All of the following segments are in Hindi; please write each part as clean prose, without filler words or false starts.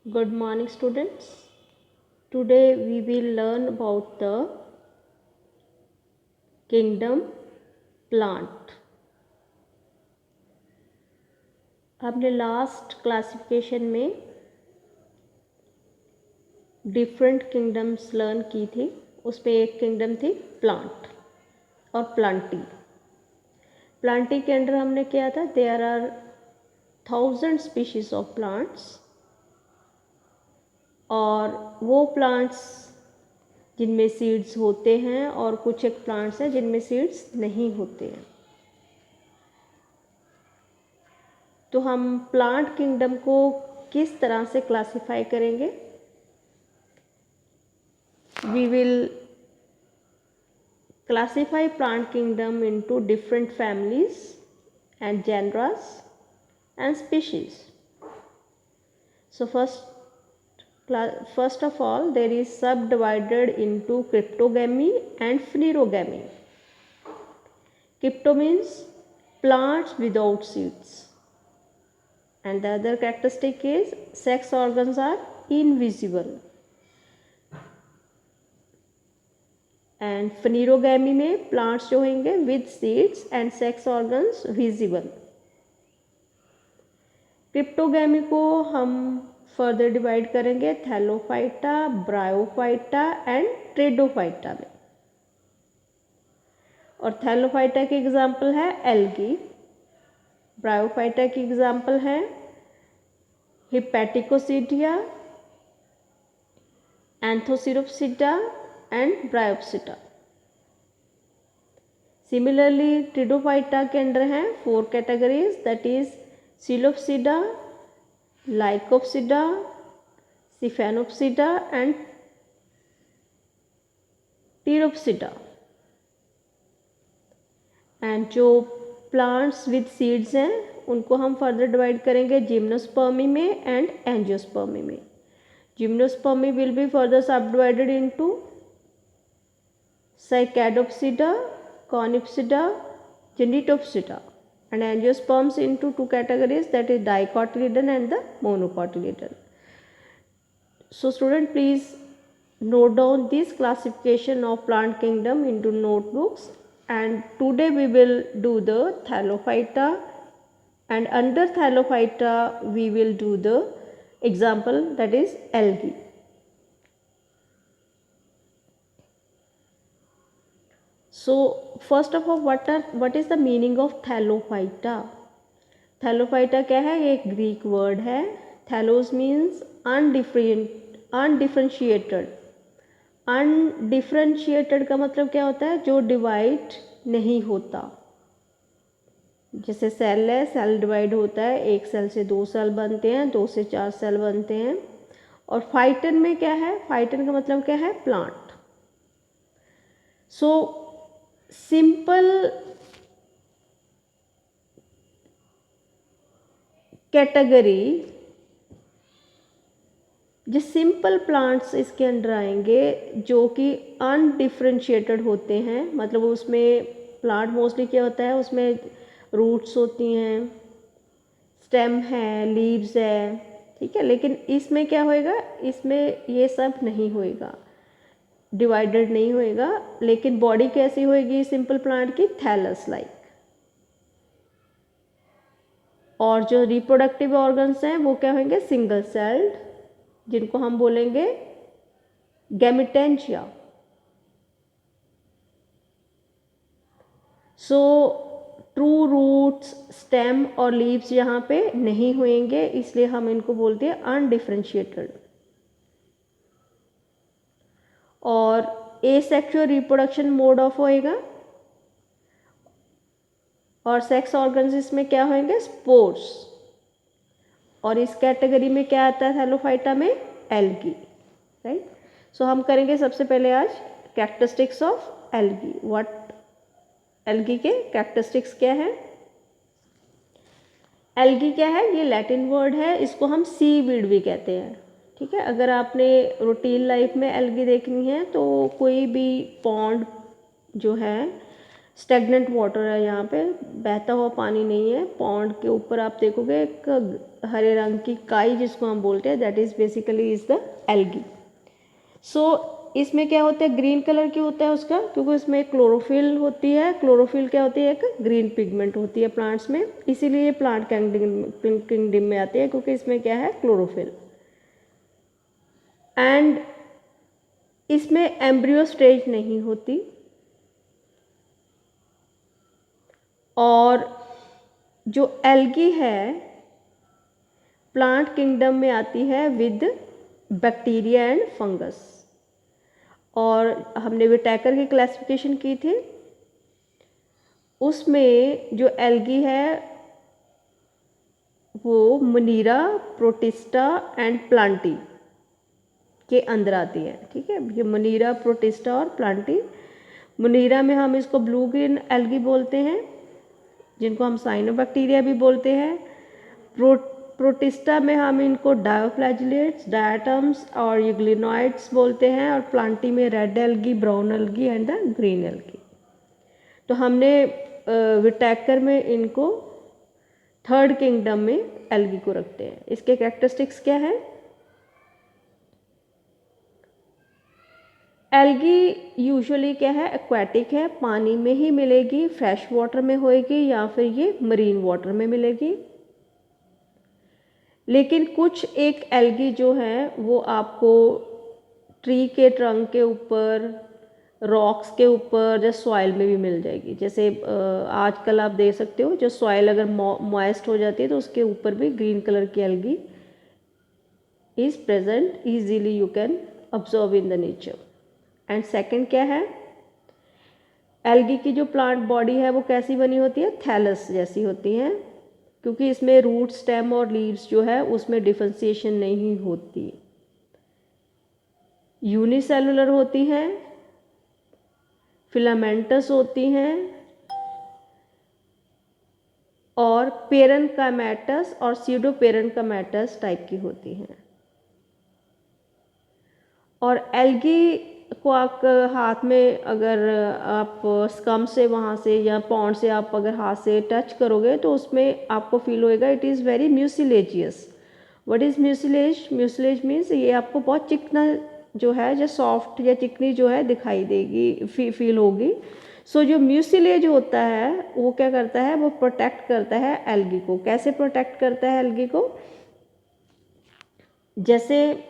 Good morning, students. Today we will learn about the kingdom plant. हमने लास्ट क्लासिफिकेशन में डिफरेंट किंगडम्स लर्न की थी. उसमें एक किंगडम थी प्लांट और प्लांटी. प्लांटी के अंडर हमने किया था there are 1000 species of plants, और वो प्लांट्स जिनमें सीड्स होते हैं और कुछ एक प्लांट्स हैं जिनमें सीड्स नहीं होते हैं. तो हम प्लांट किंगडम को किस तरह से क्लासिफाई करेंगे? We will classify plant kingdom into different families and genres and species. So first of all, there is subdivided into cryptogamy and phanerogamy. Crypto means plants without seeds, and the other characteristic is sex organs are invisible. And phanerogamy में प्लांट्स जो होंगे with seeds and sex organs visible. Cryptogamy को हम फर्दर डिवाइड करेंगे थैलोफाइटा, ब्रायोफाइटा एंड ट्रेडोफाइटा में. और थैलोफाइटा की एग्जाम्पल है एल्गी, ब्रायोफाइटा की एग्जाम्पल है हिपैटिकोसिडिया, एंथोसिरोप्सिडा and Bryopsida. Similarly, Tridophyta के अंदर हैं 4 categories, that is Coelopsida, Lycopsida, Stephanopsida and Pteropsida. And जो प्लांट्स विद सीड्स हैं उनको हम फर्दर डिवाइड करेंगे जिम्नोस्पर्मी में एंड एंजियोस्पर्मी में. Gymnospermae will be further subdivided into Cycadopsida, Conipsida, Genitopsida, and angiosperms into 2 categories, that is dicotyledon and the monocotyledon. So student, please note down this classification of plant kingdom into notebooks, and today we will do the Thallophyta, and under Thallophyta we will do the example, that is algae. So first of all, what is the meaning of Thallophyta? Thallophyta क्या है? ये एक ग्रीक वर्ड है. Thallos means undifferentiated. Undifferentiated का मतलब क्या होता है? जो डिवाइड नहीं होता. जैसे सेल है, सेल डिवाइड होता है, एक सेल से 2 सेल बनते हैं, 2 से 4 सेल बनते हैं. और फाइटन में क्या है? फाइटन का मतलब क्या है? प्लांट. सो सिंपल कैटेगरी, जो सिंपल प्लांट्स इसके अंदर आएंगे जो कि अनडिफरेंशिएटेड होते हैं. मतलब उसमें प्लांट मोस्टली क्या होता है, उसमें रूट्स होती हैं, स्टेम है, लीव्स है, ठीक है. लेकिन इसमें क्या होएगा? इसमें ये सब नहीं होएगा, डिवाइडेड नहीं होएगा. लेकिन बॉडी कैसी होएगी सिंपल प्लांट की? Thallus like. और जो रिप्रोडक्टिव ऑर्गन्स हैं वो क्या होंगे? सिंगल सेल्ड, जिनको हम बोलेंगे गैमिटेंशिया. सो ट्रू रूट्स, स्टेम और लीव्स यहाँ पे नहीं होंगे, इसलिए हम इनको बोलते हैं अनडिफरेंशिएटेड. और एसेक्सुअल रिप्रोडक्शन मोड ऑफ होएगा. और सेक्स ऑर्गन्स इसमें क्या होंगे? स्पोर्स. और इस कैटेगरी में क्या आता है थैलोफाइटा में? Algae, right. सो हम करेंगे सबसे पहले आज characteristics of algae. What algae के कैरेक्टरिस्टिक्स क्या है? एल्गी क्या है? ये लैटिन वर्ड है, इसको हम सी वीड भी कहते हैं, ठीक है. अगर आपने रूटीन लाइफ में एल्गी देखनी है तो कोई भी पॉन्ड जो है, स्टेगनेंट वाटर है, यहाँ पे बहता हुआ पानी नहीं है, पॉन्ड के ऊपर आप देखोगे एक हरे रंग की काई जिसको हम बोलते हैं, that is basically is the algae. So इसमें क्या होता है, ग्रीन कलर क्यों होता है उसका, क्योंकि उसमें क्लोरोफिल होती है। क्लोरोफिल क्या होती है, एक ग्रीन पिगमेंट होती है प्लांट्स में, इसीलिए ये प्लांट किंगडम में आते हैं, क्योंकि इसमें क्या है, क्लोरोफिल। एंड इसमें एम्ब्रियो स्टेज नहीं होती, और जो एल्गी है प्लांट किंगडम में आती है विद बैक्टीरिया एंड फंगस। और हमने विटैकर की क्लासिफिकेशन की थी, उसमें जो एल्गी है वो मनीरा, प्रोटिस्टा एंड प्लांटी के अंदर आती है। ठीक है, ये मनीरा, प्रोटिस्टा और प्लांटी। मनीरा में हम इसको ब्लू ग्रीन एल्गी बोलते हैं, जिनको हम साइनोबैक्टीरिया भी बोलते हैं। प्रोटिस्टा में हम इनको डायोफ्लैजिलेट्स, डायटम्स और यूग्लिनॉइड्स बोलते हैं, और प्लांटी में red algae, brown algae and the green algae. तो हमने विटैकर में इनको थर्ड किंगडम में एल्गी को रखते हैं। इसके कैरेक्टरिस्टिक्स क्या है, एल्गी यूजुअली क्या है, एक्वाटिक है, पानी में ही मिलेगी, फ्रेश वाटर में होएगी या फिर ये मरीन वाटर में मिलेगी। लेकिन कुछ एक एल्गी जो है वो आपको ट्री के ट्रंक के ऊपर, रॉक्स के ऊपर, या सॉइल में भी मिल जाएगी। जैसे आजकल आप देख सकते हो, जो सॉइल अगर मॉइस्ट हो जाती है तो उसके ऊपर भी ग्रीन कलर की algae is present, easily you can observe in the nature. And second क्या है, एल्गी की जो प्लांट बॉडी है वो कैसी बनी होती है, थैलस जैसी होती है, क्योंकि इसमें रूट, स्टेम और लीव्स जो है उसमें डिफरेंशिएशन नहीं होती, यूनिसेलुलर होती हैं, फिलामेंटस होती हैं, और पेरेनकाइमेटस और सीडोपेरेनकाइमेटस टाइप की होती हैं। और एल्गी को आप हाथ में अगर आप स्कम से वहाँ से या पॉन्ड से आप अगर हाथ से टच करोगे तो उसमें आपको फील होएगा it is very mucilaginous. What is mucilage, mucilage means ये आपको बहुत चिकना जो है, जो सॉफ्ट या चिकनी जो है दिखाई देगी, फील होगी। सो जो म्यूसिलेज होता है वो क्या करता है, वो प्रोटेक्ट करता है एल्गी को। कैसे प्रोटेक्ट करता है एल्गी को, जैसे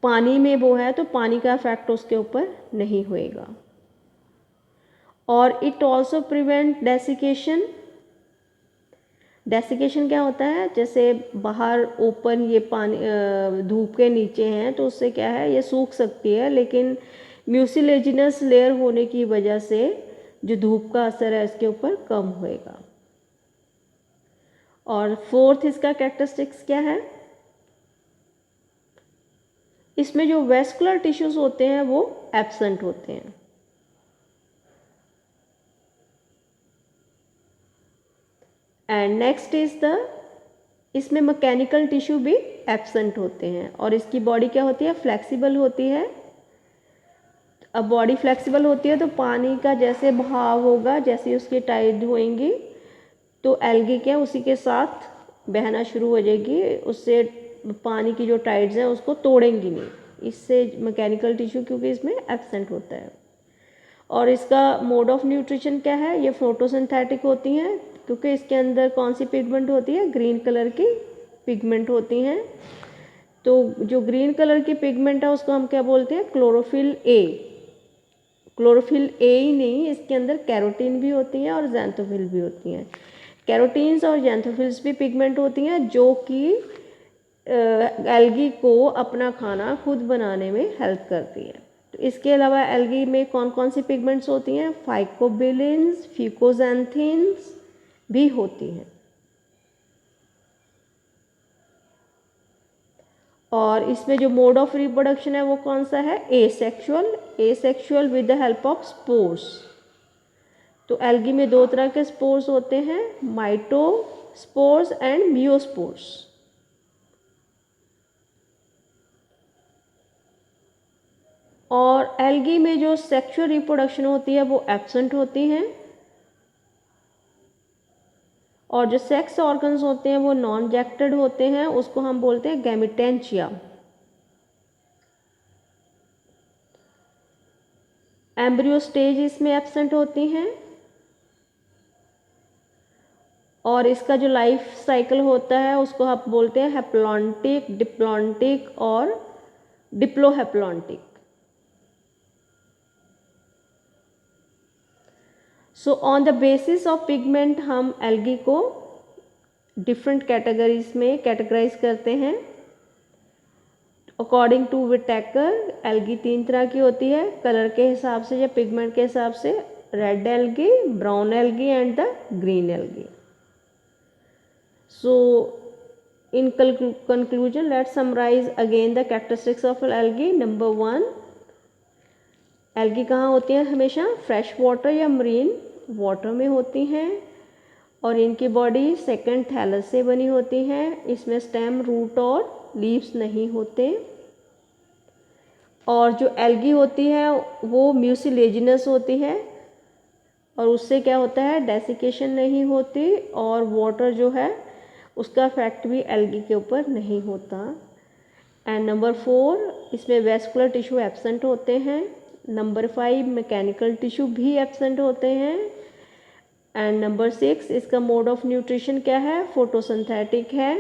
पानी में वो है तो पानी का इफेक्ट उसके ऊपर नहीं होएगा। और it also prevent desiccation. Desiccation क्या होता है, जैसे बाहर ओपन ये पानी धूप के नीचे हैं तो उससे क्या है, ये सूख सकती है, लेकिन म्यूसिलेजिनस लेयर होने की वजह से जो धूप का असर है इसके ऊपर कम होएगा। और फोर्थ इसका कैरेक्टरिस्टिक्स क्या है, इसमें जो वेस्कुलर टिश्यूज होते हैं वो एब्सेंट होते हैं। एंड नेक्स्ट इज द, इसमें मैकेनिकल टिश्यू भी एब्सेंट होते हैं। और इसकी बॉडी क्या होती है, फ्लेक्सिबल होती है। अब बॉडी फ्लेक्सिबल होती है तो पानी का जैसे बहाव होगा, जैसे उसकी टाइड होएंगी तो एल्गी क्या उसी के साथ बहना शुरू हो जाएगी, उससे पानी की जो टाइड्स हैं उसको तोड़ेंगी नहीं। इससे मैकेनिकल टिश्यू क्योंकि इसमें एब्सेंट होता है। और इसका मोड ऑफ न्यूट्रिशन क्या है, ये फोटोसिंथेटिक होती हैं, क्योंकि इसके अंदर कौन सी पिगमेंट होती है, ग्रीन कलर की पिगमेंट होती हैं। तो जो ग्रीन कलर की पिगमेंट है उसको हम क्या बोलते हैं, क्लोरोफिल ए। क्लोरोफिल ए ही नहीं, इसके अंदर कैरोटीन भी होती हैं और ज़ैंथोफिल भी होती हैं। कैरोटीन्स और ज़ैंथोफिल्स भी पिगमेंट होती हैं जो कि एल्गी को अपना खाना खुद बनाने में हेल्प करती है। तो इसके अलावा एल्गी में कौन कौन सी पिगमेंट्स होती हैं, फाइकोबिलिन्स, फ्यूकोजैंथीन्स भी होती हैं। और इसमें जो मोड ऑफ रिप्रोडक्शन है वो कौन सा है, asexual. Asexual with the help of spores. तो एल्गी में दो तरह के स्पोर्स होते हैं, माइटोस्पोर्स एंड मियोस्पोर्स। और एल्गी में जो सेक्सुअल रिप्रोडक्शन होती है वो एब्सेंट होती हैं। और जो सेक्स ऑर्गन्स होते हैं वो नॉन जैक्टेड होते हैं, उसको हम बोलते हैं गैमिटेंशिया। एम्ब्रियो स्टेज इसमें एब्सेंट होती हैं, और इसका जो लाइफ साइकिल होता है उसको हम बोलते हैं हैप्लॉन्टिक, डिप्लॉन्टिक और diplohaplontic. So on the basis of pigment हम एल्गी को डिफरेंट कैटेगरीज में कैटेगराइज करते हैं। अकॉर्डिंग टू विटेकर एल्गी 3 तरह की होती है, कलर के हिसाब से या पिगमेंट के हिसाब से, red algae, brown algae and the green algae. So in conclusion, let's summarize again the characteristics of algae. Number 1, algae कहाँ होती हैं? हमेशा फ्रेश वाटर या मरीन वाटर में होती हैं, और इनकी बॉडी सेकंड थैलस से बनी होती है। इसमें स्टेम, रूट और लीव्स नहीं होते। और जो एल्गी होती है वो म्यूसिलेजिनस होती है, और उससे क्या होता है, डेसिकेशन नहीं होती, और वाटर जो है उसका इफेक्ट भी एल्गी के ऊपर नहीं होता। एंड नंबर 4, इसमें वेस्कुलर टिश्यू एब्सेंट होते हैं। नंबर 5, मैकेनिकल टिश्यू भी एब्सेंट होते हैं। एंड नंबर 6, इसका मोड ऑफ न्यूट्रिशन क्या है, फोटोसिंथेटिक है।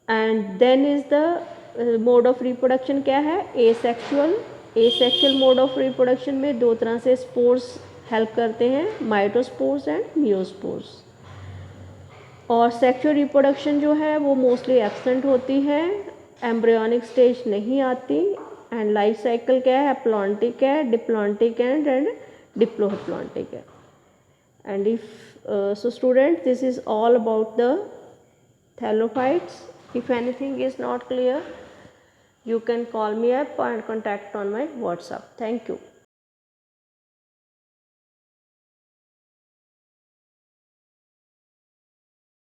And then is the mode of reproduction क्या है, asexual. Asexual mode of reproduction में 2 तरह से स्पोर्स हेल्प करते हैं, माइटोस्पोर्स एंड मियोस्पोर्स। और सेक्सुअल रिप्रोडक्शन जो है वो मोस्टली एब्सेंट होती है, एम्ब्रियोनिक स्टेज नहीं आती। एंड लाइफ साइकिल क्या है, हैप्लॉन्टिक है, डिप्लॉन्टिक एंड डिप्लोहैप्लॉन्टिक है। And if so student, this is all about the thallophytes. If anything is not clear, you can call me up and contact on my WhatsApp. Thank you.